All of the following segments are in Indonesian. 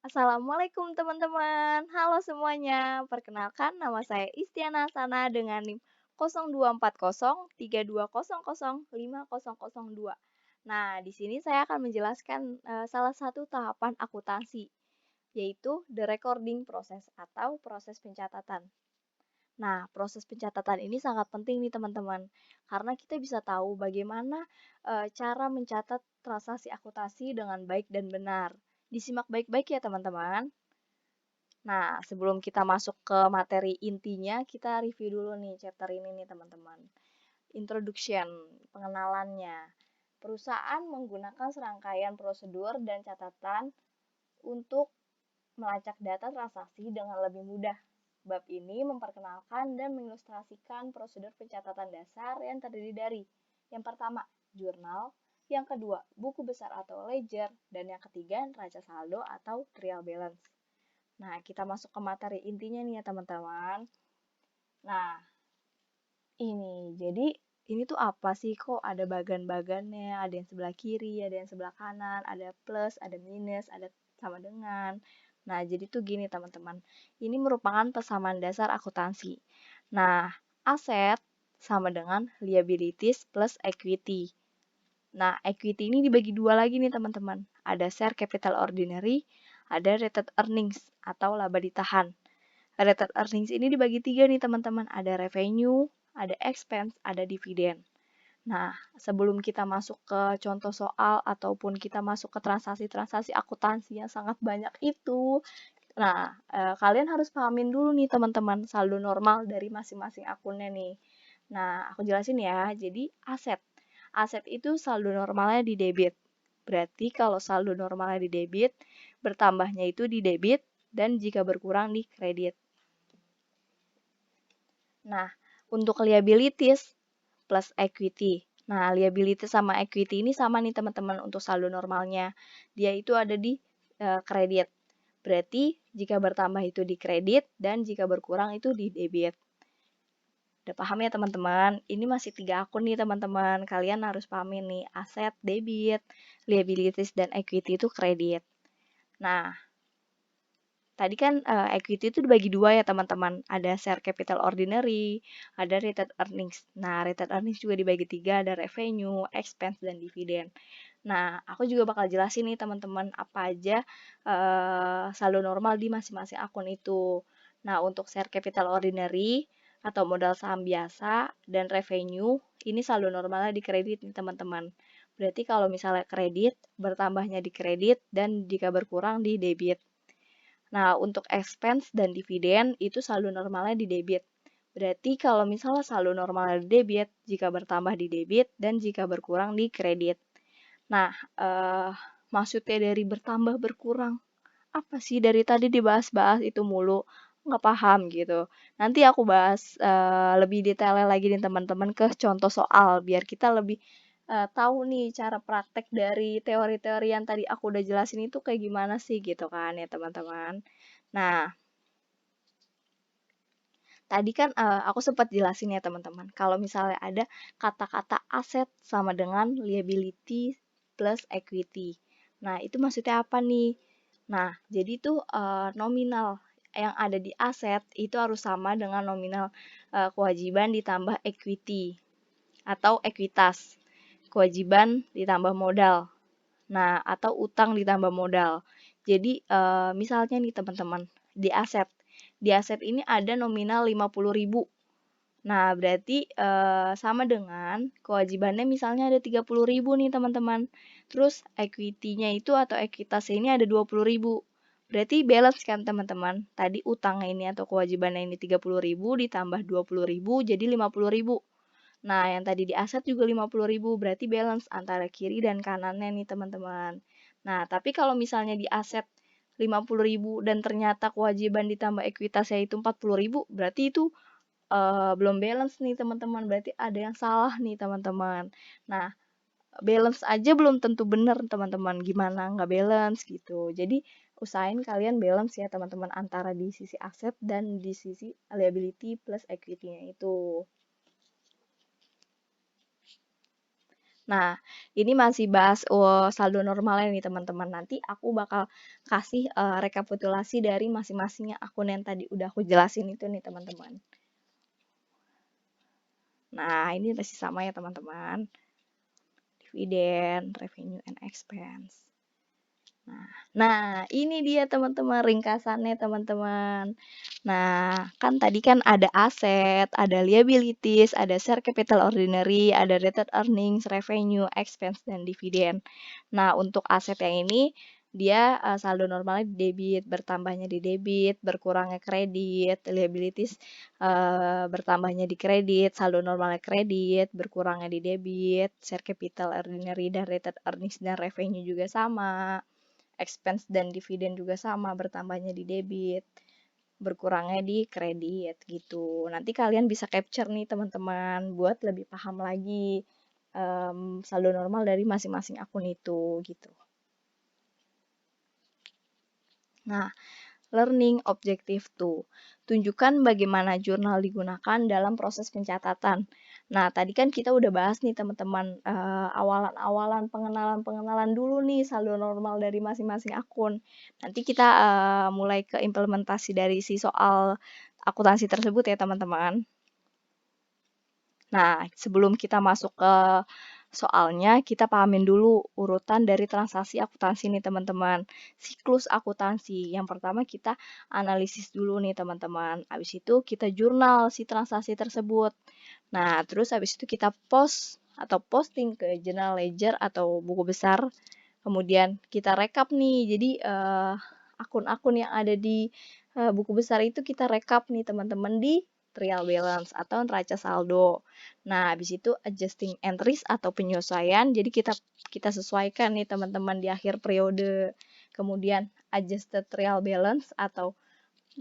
Assalamualaikum teman-teman. Halo semuanya. Perkenalkan nama saya Istiana Sana dengan NIM 0240 3200 5002. Nah, di sini saya akan menjelaskan salah satu tahapan akuntansi, yaitu the recording process atau proses pencatatan. Nah, proses pencatatan ini sangat penting nih teman-teman, karena kita bisa tahu bagaimana cara mencatat transaksi akuntansi dengan baik dan benar. Disimak baik-baik ya teman-teman. Nah, sebelum kita masuk ke materi intinya, kita review dulu nih chapter ini nih teman-teman. Introduction, pengenalannya. Perusahaan menggunakan serangkaian prosedur dan catatan untuk melacak data transaksi dengan lebih mudah. Bab ini memperkenalkan dan mengilustrasikan prosedur pencatatan dasar yang terdiri dari yang pertama, jurnal, yang kedua, buku besar atau ledger, dan yang ketiga, neraca saldo atau trial balance. Nah, kita masuk ke materi intinya nih ya teman-teman. Nah, jadi ini tuh apa sih? Kok ada bagan-bagannya? Ada yang sebelah kiri, ada yang sebelah kanan, ada plus, ada minus, ada sama dengan. Nah, jadi tuh gini teman-teman. Ini merupakan persamaan dasar akuntansi. Nah, aset sama dengan liabilities plus equity. Nah, equity ini dibagi dua lagi nih teman-teman. Ada share capital ordinary, ada retained earnings atau laba ditahan. Retained earnings ini dibagi tiga nih teman-teman. Ada revenue, ada expense, ada dividen. Nah, sebelum kita masuk ke contoh soal ataupun kita masuk ke transaksi-transaksi akuntansi yang sangat banyak itu, nah, kalian harus pahamin dulu nih teman-teman saldo normal dari masing-masing akunnya nih. Nah, aku jelasin ya. Jadi, aset. Aset itu saldo normalnya di debit. Berarti kalau saldo normalnya di debit, bertambahnya itu di debit dan jika berkurang di kredit. Nah, untuk liabilities plus equity. Nah, liabilities sama equity ini sama nih teman-teman untuk saldo normalnya. Dia itu ada di kredit. Berarti jika bertambah itu di kredit dan jika berkurang itu di debit. Udah paham ya teman-teman? Ini masih 3 akun nih teman-teman. Kalian harus pahamin nih aset, debit, liabilities, dan equity itu kredit. Nah, tadi kan equity itu dibagi dua ya teman-teman. Ada share capital ordinary, ada retained earnings. Nah, retained earnings juga dibagi tiga, ada revenue, expense, dan dividen. Nah, aku juga bakal jelasin nih teman-teman apa aja saldo normal di masing-masing akun itu. Nah, untuk share capital ordinary atau modal saham biasa dan revenue, ini saldo normalnya di kredit nih teman-teman. Berarti kalau misalnya kredit, bertambahnya di kredit dan jika berkurang di debit. Nah, untuk expense dan dividen itu saldo normalnya di debit. Berarti kalau misalnya saldo normalnya di debit, jika bertambah di debit dan jika berkurang di kredit. Nah, maksudnya dari bertambah berkurang, apa sih dari tadi dibahas-bahas itu mulu, nggak paham gitu. Nanti aku bahas lebih detailnya lagi nih teman-teman ke contoh soal, biar kita lebih tahu nih cara praktek dari teori-teori yang tadi aku udah jelasin itu kayak gimana sih gitu kan ya teman-teman. Nah, tadi kan aku sempat jelasin ya teman-teman, kalau misalnya ada kata-kata aset sama dengan liability plus equity. Nah, itu maksudnya apa nih? Nah, jadi itu nominal yang ada di aset itu harus sama dengan nominal kewajiban ditambah equity atau ekuitas. Kewajiban ditambah modal. Nah, atau utang ditambah modal. Jadi, misalnya nih teman-teman, di aset ini ada nominal 50.000. Nah, berarti sama dengan kewajibannya misalnya ada 30.000 nih teman-teman. Terus equity-nya itu atau ekuitasnya ini ada 20.000. Berarti balance kan teman-teman. Tadi utangnya ini atau kewajibannya ini 30.000 ditambah 20.000 jadi 50.000. Nah, yang tadi di aset juga 50.000, berarti balance antara kiri dan kanannya nih teman-teman. Nah, tapi kalau misalnya di aset 50.000 dan ternyata kewajiban ditambah ekuitasnya itu 40.000, berarti itu belum balance nih teman-teman, berarti ada yang salah nih teman-teman. Nah, balance aja belum tentu benar teman-teman, gimana nggak balance gitu. Jadi usahain kalian balance ya teman-teman antara di sisi aset dan di sisi liability plus equity-nya itu. Nah, ini masih bahas saldo normalnya nih teman-teman. Nanti aku bakal kasih rekapitulasi dari masing-masingnya akun yang tadi udah aku jelasin itu nih teman-teman. Nah, ini masih sama ya teman-teman. Dividen, revenue and expense. Nah, ini dia teman-teman ringkasannya teman-teman. Nah, kan tadi kan ada aset, ada liabilities, ada share capital ordinary, ada retained earnings, revenue, expense, dan dividen. Nah, untuk aset yang ini dia saldo normalnya di debit, bertambahnya di debit, berkurangnya kredit, liabilities bertambahnya di kredit, saldo normalnya kredit, berkurangnya di debit, share capital ordinary dan retained earnings dan revenue juga sama. Expense dan dividen juga sama, bertambahnya di debit, berkurangnya di kredit gitu. Nanti kalian bisa capture nih teman-teman buat lebih paham lagi saldo normal dari masing-masing akun itu gitu. Nah, learning objective 2. Tunjukkan bagaimana jurnal digunakan dalam proses pencatatan. Nah, tadi kan kita udah bahas nih teman-teman awalan-awalan pengenalan dulu nih saldo normal dari masing-masing akun. Nanti kita mulai ke implementasi dari si soal akuntansi tersebut ya teman-teman. Nah, sebelum kita masuk ke soalnya, kita pahamin dulu urutan dari transaksi akuntansi nih teman-teman. Siklus akuntansi. Yang pertama kita analisis dulu nih teman-teman. Habis itu kita jurnal si transaksi tersebut. Nah, terus habis itu kita post atau posting ke general ledger atau buku besar. Kemudian kita rekap nih. Jadi akun-akun yang ada di buku besar itu kita rekap nih teman-teman di trial balance atau neraca saldo. Nah, habis itu adjusting entries atau penyesuaian. Jadi kita sesuaikan nih teman-teman di akhir periode. Kemudian adjusted trial balance atau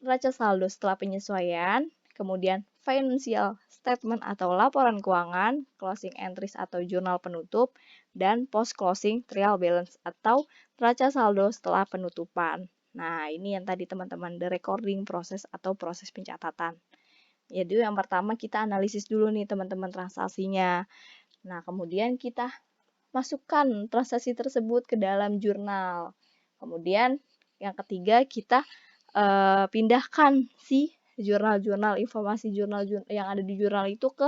neraca saldo setelah penyesuaian. Kemudian financial statement atau laporan keuangan, closing entries atau jurnal penutup, dan post closing trial balance atau neraca saldo setelah penutupan. Nah, ini yang tadi teman-teman, the recording proses atau proses pencatatan. Jadi yang pertama kita analisis dulu nih teman-teman transaksinya. Nah, kemudian kita masukkan transaksi tersebut ke dalam jurnal. Kemudian yang ketiga kita pindahkan si jurnal-jurnal informasi jurnal yang ada di jurnal itu ke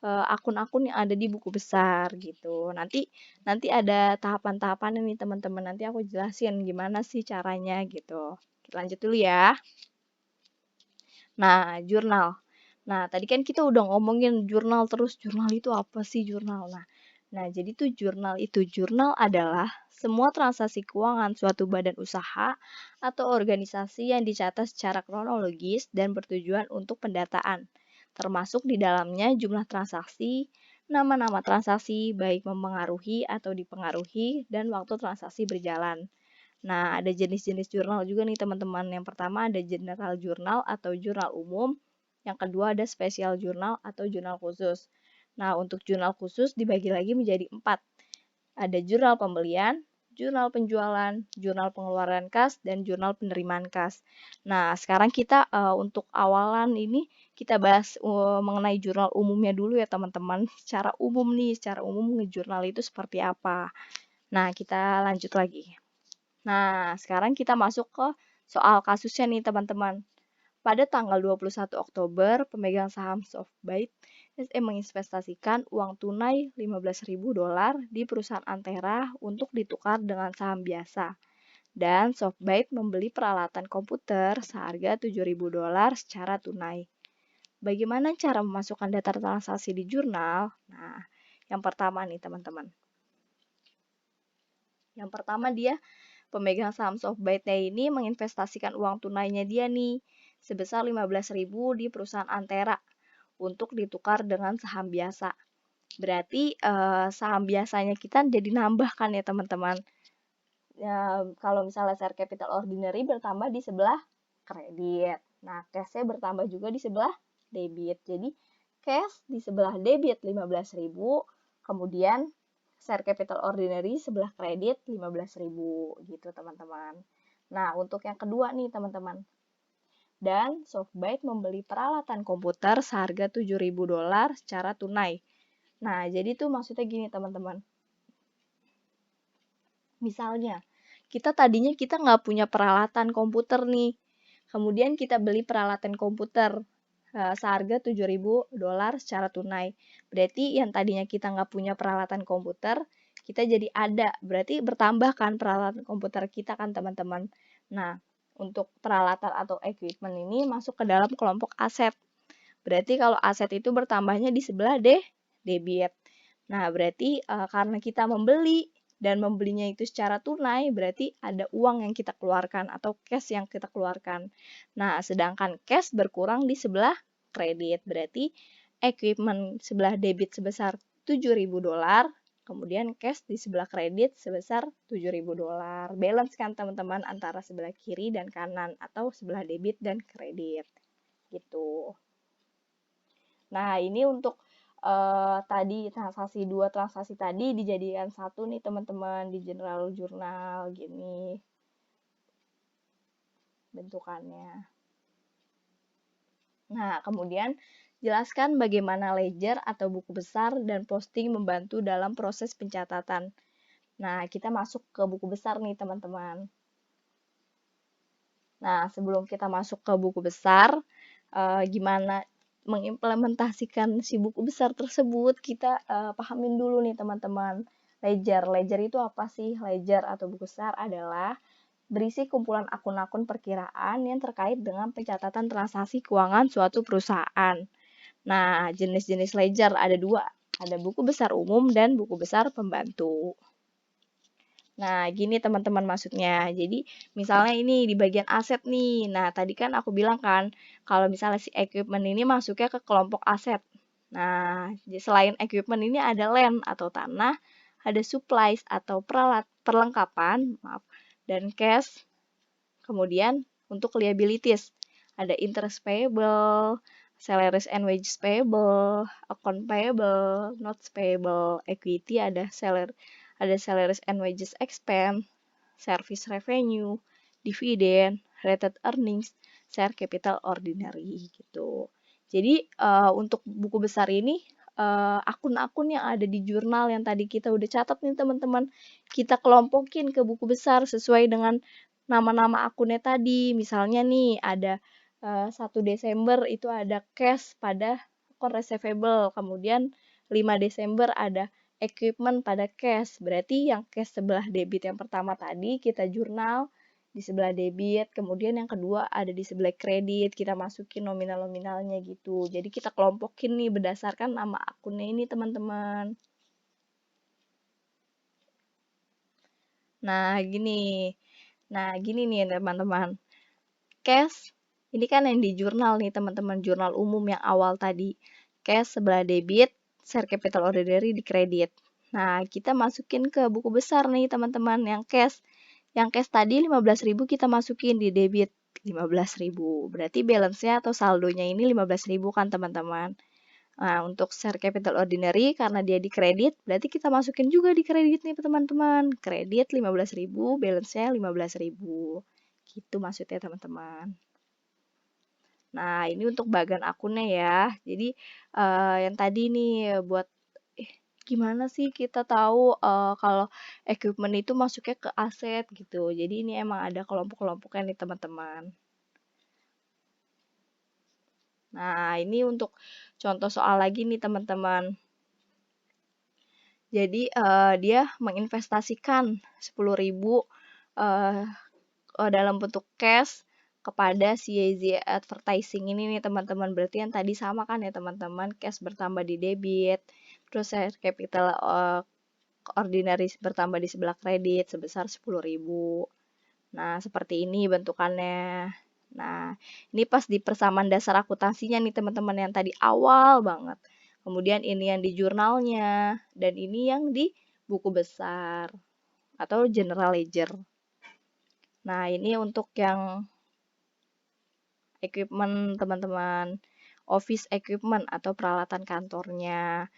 akun-akun yang ada di buku besar gitu. Nanti ada tahapan-tahapan ini teman-teman. Nanti aku jelasin gimana sih caranya gitu. Kita lanjut dulu ya. Nah, jurnal. Nah, tadi kan kita udah ngomongin jurnal terus. Jurnal itu apa sih jurnal? Nah, jadi tuh jurnal itu. Jurnal adalah semua transaksi keuangan suatu badan usaha atau organisasi yang dicatat secara kronologis dan bertujuan untuk pendataan. Termasuk di dalamnya jumlah transaksi, nama-nama transaksi, baik mempengaruhi atau dipengaruhi, dan waktu transaksi berjalan. Nah, ada jenis-jenis jurnal juga nih teman-teman. Yang pertama ada general journal atau jurnal umum. Yang kedua ada special journal atau jurnal khusus. Nah, untuk jurnal khusus dibagi lagi menjadi 4. Ada jurnal pembelian, jurnal penjualan, jurnal pengeluaran kas, dan jurnal penerimaan kas. Nah, sekarang kita untuk awalan ini kita bahas mengenai jurnal umumnya dulu ya teman-teman. Secara umum ngejurnal itu seperti apa. Nah, kita lanjut lagi. Nah, sekarang kita masuk ke soal kasusnya nih teman-teman. Pada tanggal 21 Oktober, pemegang saham Softbyte SE menginvestasikan uang tunai $15.000 di perusahaan Antera untuk ditukar dengan saham biasa. Dan Softbyte membeli peralatan komputer seharga $7.000 secara tunai. Bagaimana cara memasukkan data transaksi di jurnal? Nah, yang pertama nih teman-teman. Yang pertama dia pemegang saham Softbyte ini menginvestasikan uang tunainya dia nih sebesar 15.000 di perusahaan Antera untuk ditukar dengan saham biasa. Berarti saham biasanya kita jadi nambah kan ya teman-teman. Ya, kalau misalnya share capital ordinary bertambah di sebelah kredit. Nah, cash-nya bertambah juga di sebelah debit. Jadi cash di sebelah debit 15.000, kemudian share capital ordinary sebelah kredit 15.000 gitu teman-teman. Nah, untuk yang kedua nih teman-teman. Dan Softbyte membeli peralatan komputer seharga $7.000 secara tunai. Nah, jadi tuh maksudnya gini teman-teman. Misalnya, kita nggak punya peralatan komputer nih, kemudian kita beli peralatan komputer seharga $7.000 secara tunai. Berarti yang tadinya kita nggak punya peralatan komputer, kita jadi ada. Berarti bertambah kan peralatan komputer kita kan teman-teman. Nah, untuk peralatan atau equipment ini masuk ke dalam kelompok aset. Berarti kalau aset itu bertambahnya di sebelah debit. Nah, berarti karena kita membeli dan membelinya itu secara tunai, berarti ada uang yang kita keluarkan atau cash yang kita keluarkan. Nah, sedangkan cash berkurang di sebelah kredit. Berarti equipment sebelah debit sebesar $7.000, kemudian cash di sebelah kredit sebesar $7.000. Balance kan teman-teman antara sebelah kiri dan kanan atau sebelah debit dan kredit. Gitu. Nah, ini untuk tadi dua transaksi tadi dijadikan satu nih teman-teman di general jurnal gini bentukannya. Nah, kemudian jelaskan bagaimana ledger atau buku besar dan posting membantu dalam proses pencatatan. Nah, kita masuk ke buku besar nih teman-teman. Nah, sebelum kita masuk ke buku besar, gimana mengimplementasikan si buku besar tersebut, kita pahamin dulu nih teman-teman. Ledger. Ledger itu apa sih? Ledger atau buku besar adalah berisi kumpulan akun-akun perkiraan yang terkait dengan pencatatan transaksi keuangan suatu perusahaan. Nah, jenis-jenis ledger ada dua. Ada buku besar umum dan buku besar pembantu. Nah, gini teman-teman maksudnya. Jadi, misalnya ini di bagian aset nih. Nah, tadi kan aku bilang kan, kalau misalnya si equipment ini masuknya ke kelompok aset. Nah, selain equipment ini ada land atau tanah, ada supplies atau perlengkapan, maaf, dan cash. Kemudian untuk liabilities, ada interest payable, salaries and wages payable, account payable, notes payable, equity ada salaries and wages expense, service revenue, dividend, related earnings, share capital ordinary gitu. Jadi untuk buku besar ini akun-akun yang ada di jurnal yang tadi kita udah catat nih teman-teman, kita kelompokin ke buku besar sesuai dengan nama-nama akunnya tadi. Misalnya nih ada 1 Desember itu ada cash pada akun receivable, kemudian 5 Desember ada equipment pada cash. Berarti yang cash sebelah debit yang pertama tadi kita jurnal di sebelah debit, kemudian yang kedua ada di sebelah kredit, kita masukin nominal-nominalnya gitu. Jadi kita kelompokin nih berdasarkan nama akunnya ini teman-teman. Nah, gini. Nah, gini nih teman-teman. Cash, ini kan yang di jurnal nih teman-teman, jurnal umum yang awal tadi. Cash sebelah debit, share capital ordinary di kredit. Nah, kita masukin ke buku besar nih teman-teman, yang cash. Yang cash tadi 15.000 kita masukin di debit 15.000. Berarti balance-nya atau saldonya ini 15.000 kan teman-teman. Nah, untuk share capital ordinary karena dia di kredit, berarti kita masukin juga di kredit nih teman-teman. Kredit 15.000, balance-nya 15.000. Gitu maksudnya teman-teman. Nah, ini untuk bagian akunnya ya. Jadi yang tadi nih buat gimana sih kita tahu kalau equipment itu masuknya ke aset gitu. Jadi ini emang ada kelompok-kelompoknya nih teman-teman. Nah, ini untuk contoh soal lagi nih teman-teman. Jadi dia menginvestasikan 10.000 dalam bentuk cash kepada si YZ Advertising ini nih teman-teman. Berarti yang tadi sama kan ya teman-teman, cash bertambah di debit, terus share capital ordinary bertambah di sebelah kredit sebesar 10.000. Nah, seperti ini bentukannya. Nah, ini pas di persamaan dasar akuntansinya nih teman-teman yang tadi awal banget. Kemudian ini yang di jurnalnya dan ini yang di buku besar atau general ledger. Nah, ini untuk yang equipment teman-teman. Office equipment atau peralatan kantornya.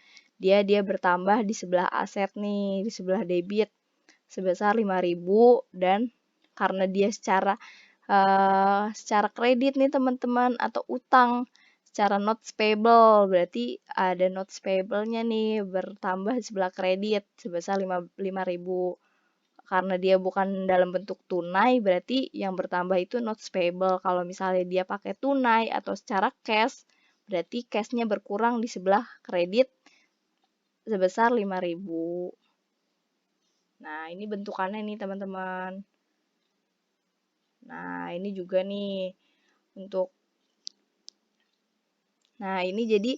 Dia bertambah di sebelah aset nih, di sebelah debit sebesar 5.000 dan karena dia secara kredit nih teman-teman atau utang secara notes payable berarti ada notes payable-nya nih bertambah di sebelah kredit sebesar 5.000 karena dia bukan dalam bentuk tunai, berarti yang bertambah itu notes payable. Kalau misalnya dia pakai tunai atau secara cash, berarti cashnya berkurang di sebelah kredit sebesar 5.000. Nah, ini bentukannya nih teman-teman. Nah, ini juga nih untuk Nah, ini jadi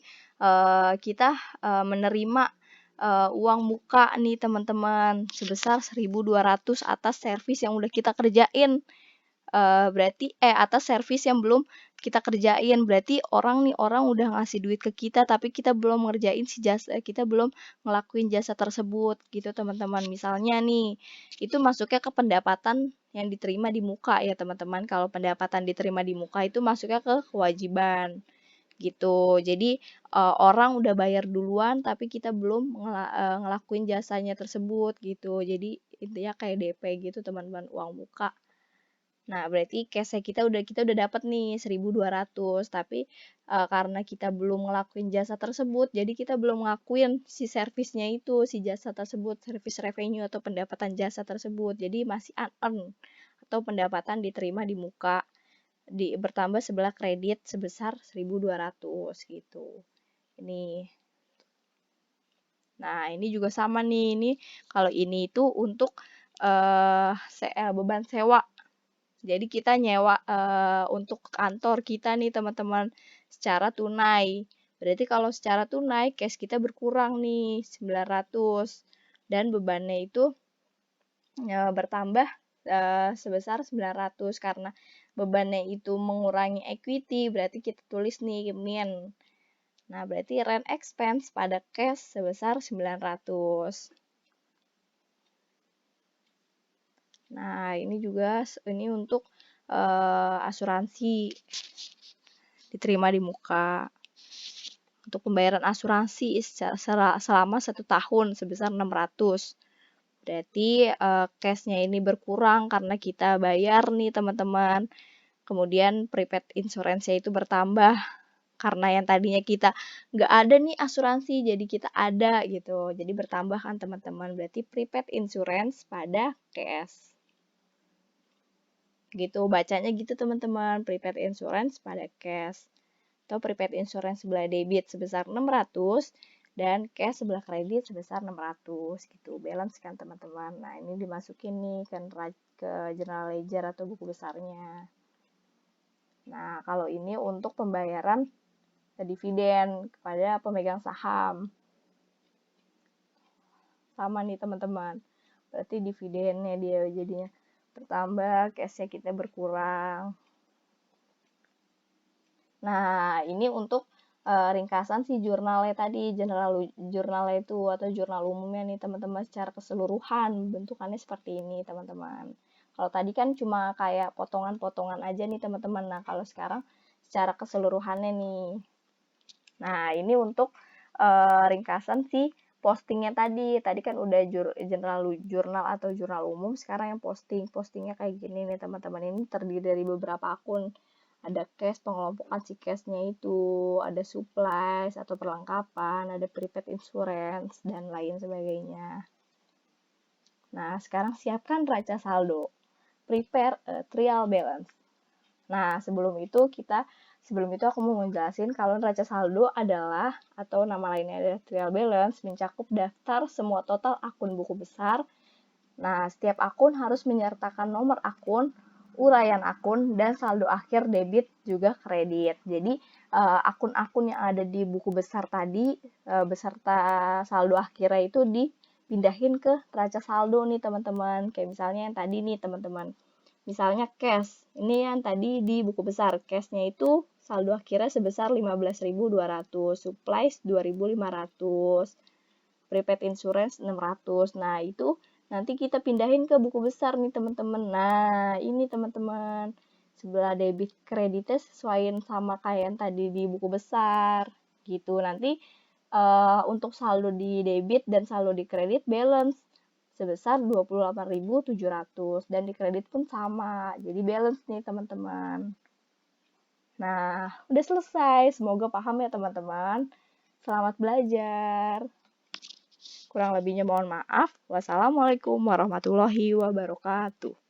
kita menerima uang muka nih teman-teman sebesar 1.200 atas servis yang udah kita kerjain. Berarti atas servis yang belum kita kerjain. Berarti orang udah ngasih duit ke kita tapi kita belum ngerjain si jasa, kita belum ngelakuin jasa tersebut gitu teman-teman. Misalnya nih, itu masuknya ke pendapatan yang diterima di muka ya teman-teman. Kalau pendapatan diterima di muka itu masuknya ke kewajiban gitu. Jadi orang udah bayar duluan tapi kita belum ngelakuin jasanya tersebut gitu. Jadi intinya kayak DP gitu teman-teman, uang muka. Nah, berarti cashnya kita udah dapat nih 1.200, tapi karena kita belum ngelakuin jasa tersebut, jadi kita belum ngelakuin si servisnya itu, si jasa tersebut, service revenue atau pendapatan jasa tersebut. Jadi masih unearned atau pendapatan diterima di muka bertambah sebelah kredit sebesar 1.200 gitu. Ini. Nah, ini juga sama nih. Ini kalau ini itu untuk beban sewa. Jadi kita nyewa untuk kantor kita nih teman-teman secara tunai. Berarti kalau secara tunai cash kita berkurang nih 900 dan bebannya itu bertambah sebesar 900 karena bebannya itu mengurangi equity, berarti kita tulis nih min. Nah, berarti rent expense pada cash sebesar 900. Nah, ini juga ini untuk asuransi diterima di muka. Untuk pembayaran asuransi selama 1 tahun sebesar 600. Berarti cashnya ini berkurang karena kita bayar nih teman-teman. Kemudian prepaid insurance-nya itu bertambah karena yang tadinya kita nggak ada nih asuransi jadi kita ada gitu. Jadi bertambah kan teman-teman. Berarti prepaid insurance pada cash. Gitu bacanya gitu teman-teman, prepaid insurance pada cash. Atau prepaid insurance sebelah debit sebesar 600 dan cash sebelah kredit sebesar 600 gitu. Balance kan teman-teman. Nah, ini dimasukin nih ke general ledger atau buku besarnya. Nah, kalau ini untuk pembayaran dividen kepada pemegang saham. Sama nih teman-teman. Berarti dividennya dia jadinya bertambah, cashnya kita berkurang. Nah, ini untuk ringkasan si jurnalnya tadi, jurnalnya itu atau jurnal umumnya nih teman-teman secara keseluruhan, bentukannya seperti ini teman-teman. Kalau tadi kan cuma kayak potongan-potongan aja nih teman-teman. Nah, kalau sekarang secara keseluruhannya nih. Nah, ini untuk ringkasan si postingnya tadi. Tadi kan udah jurnal atau jurnal umum, sekarang yang postingnya kayak gini nih teman-teman. Ini terdiri dari beberapa akun. Ada cash, pengelompokan si cashnya itu, ada supplies atau perlengkapan, ada prepaid insurance, dan lain sebagainya. Nah, sekarang siapkan raca saldo. Prepare a trial balance. Nah, sebelum itu aku mau menjelasin kalau neraca saldo adalah, atau nama lainnya adalah trial balance, mencakup daftar semua total akun buku besar. Nah, setiap akun harus menyertakan nomor akun, uraian akun, dan saldo akhir debit juga kredit. Jadi, akun-akun yang ada di buku besar tadi, beserta saldo akhirnya itu dipindahin ke neraca saldo nih teman-teman. Kayak misalnya yang tadi nih teman-teman. Misalnya cash, ini yang tadi di buku besar, cashnya itu saldo akhirnya sebesar 15.200, supplies 2.500, prepaid insurance 600. Nah, itu nanti kita pindahin ke buku besar nih teman-teman. Nah, ini teman-teman, sebelah debit kreditnya sesuaiin sama kayak yang tadi di buku besar gitu. Nanti untuk saldo di debit dan saldo di kredit balance sebesar 28.700 dan di kredit pun sama. Jadi balance nih teman-teman. Nah, udah selesai. Semoga paham ya teman-teman. Selamat belajar. Kurang lebihnya mohon maaf. Wassalamualaikum warahmatullahi wabarakatuh.